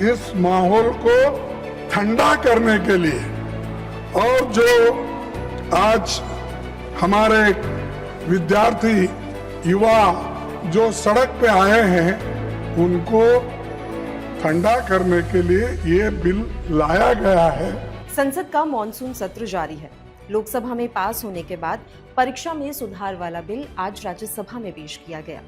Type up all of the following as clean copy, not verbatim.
इस माहौल को ठंडा करने के लिए और जो आज हमारे विद्यार्थी युवा जो सड़क पे आए हैं उनको ठंडा करने के लिए ये बिल लाया गया है। संसद का मॉनसून सत्र जारी है। लोकसभा में पास होने के बाद परीक्षा में सुधार वाला बिल आज राज्यसभा में पेश किया गया।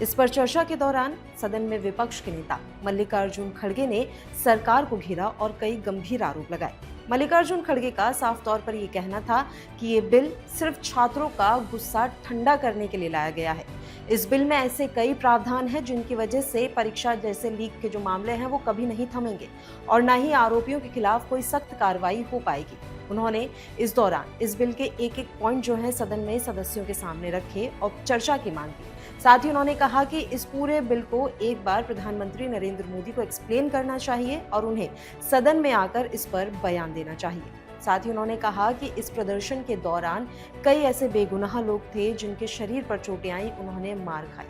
इस पर चर्चा के दौरान सदन में विपक्ष के नेता मल्लिकार्जुन खड़गे ने सरकार को घेरा और कई गंभीर आरोप लगाए। मल्लिकार्जुन खड़गे का साफ तौर पर यह कहना था कि ये बिल सिर्फ छात्रों का गुस्सा ठंडा करने के लिए लाया गया है। इस बिल में ऐसे कई प्रावधान हैं जिनकी वजह से परीक्षा जैसे लीक के जो मामले हैं वो कभी नहीं थमेंगे और न ही आरोपियों के खिलाफ कोई सख्त कार्रवाई हो पाएगी। उन्होंने इस दौरान इस बिल के एक पॉइंट जो है सदन में सदस्यों के सामने रखे और चर्चा की मांग की। साथ ही उन्होंने कहा कि इस पूरे बिल को एक बार प्रधानमंत्री नरेंद्र मोदी को एक्सप्लेन करना चाहिए और उन्हें सदन में आकर इस पर बयान देना चाहिए। साथ ही उन्होंने कहा कि इस प्रदर्शन के दौरान कई ऐसे बेगुनाह लोग थे जिनके शरीर पर चोटें आई, उन्होंने मार खाई।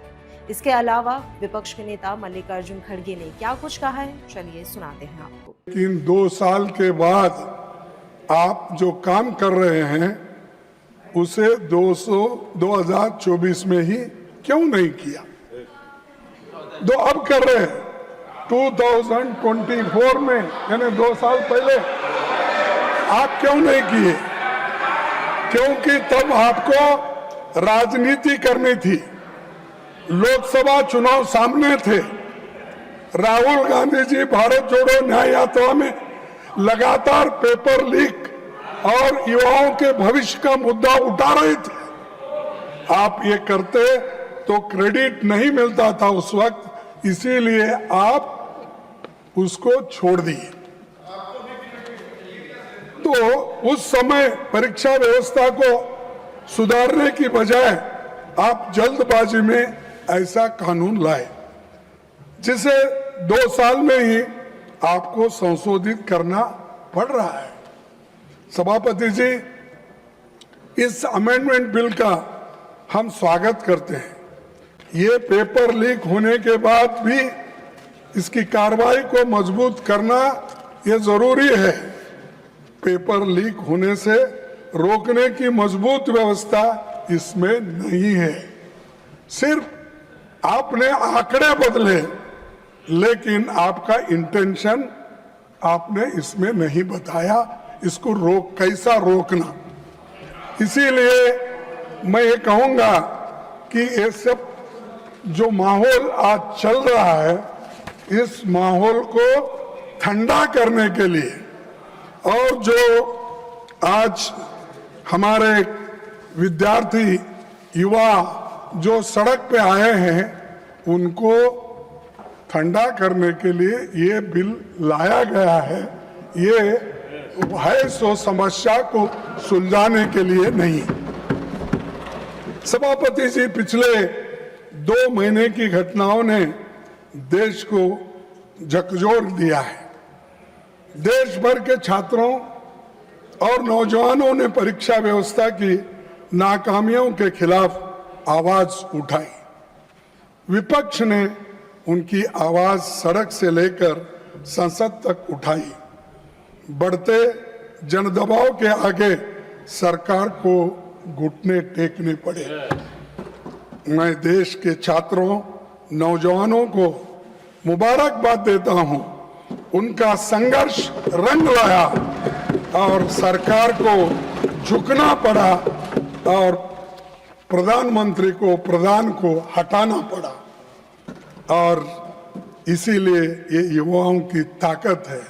इसके अलावा विपक्ष के नेता मल्लिकार्जुन खड़गे ने क्या कुछ कहा है, चलिए सुनाते हैं आपको। लेकिन 2 साल के बाद आप जो काम कर रहे हैं उसे 2024 में ही क्यों नहीं किया? अब कर रहे हैं 2024 में, यानी 2 साल पहले आप क्यों नहीं किए? क्योंकि तब आपको राजनीति करनी थी। लोकसभा चुनाव सामने थे। राहुल गांधी जी भारत जोड़ो न्याय यात्रा में लगातार पेपर लीक और युवाओं के भविष्य का मुद्दा उठा रहे थे। आप ये करते तो क्रेडिट नहीं मिलता था उस वक्त, इसीलिए आप उसको छोड़ दिए। तो उस समय परीक्षा व्यवस्था को सुधारने की बजाय आप जल्दबाजी में ऐसा कानून लाए जिसे 2 साल में ही आपको संशोधित करना पड़ रहा है। सभापति जी, इस अमेंडमेंट बिल का हम स्वागत करते हैं। ये पेपर लीक होने के बाद भी इसकी कार्रवाई को मजबूत करना ये जरूरी है। पेपर लीक होने से रोकने की मजबूत व्यवस्था इसमें नहीं है। सिर्फ आपने आंकड़े बदले, लेकिन आपका इंटेंशन आपने इसमें नहीं बताया, इसको कैसा रोकना। इसीलिए मैं ये कहूंगा कि ये सब जो माहौल आज चल रहा है, इस माहौल को ठंडा करने के लिए और जो आज हमारे विद्यार्थी युवा जो सड़क पे आए हैं उनको ठंडा करने के लिए ये बिल लाया गया है। ये है सो समस्या को सुलझाने के लिए नहीं। सभापति जी, पिछले 2 महीने की घटनाओं ने देश को झकझोर दिया है। देश भर के छात्रों और नौजवानों ने परीक्षा व्यवस्था की नाकामियों के खिलाफ आवाज उठाई। विपक्ष ने उनकी आवाज सड़क से लेकर संसद तक उठाई। बढ़ते जनदबाव के आगे सरकार को घुटने टेकने पड़े। मैं देश के छात्रों, नौजवानों को मुबारकबाद देता हूं। उनका संघर्ष रंग लाया और सरकार को झुकना पड़ा और प्रधान को हटाना पड़ा, और इसीलिए ये युवाओं की ताकत है।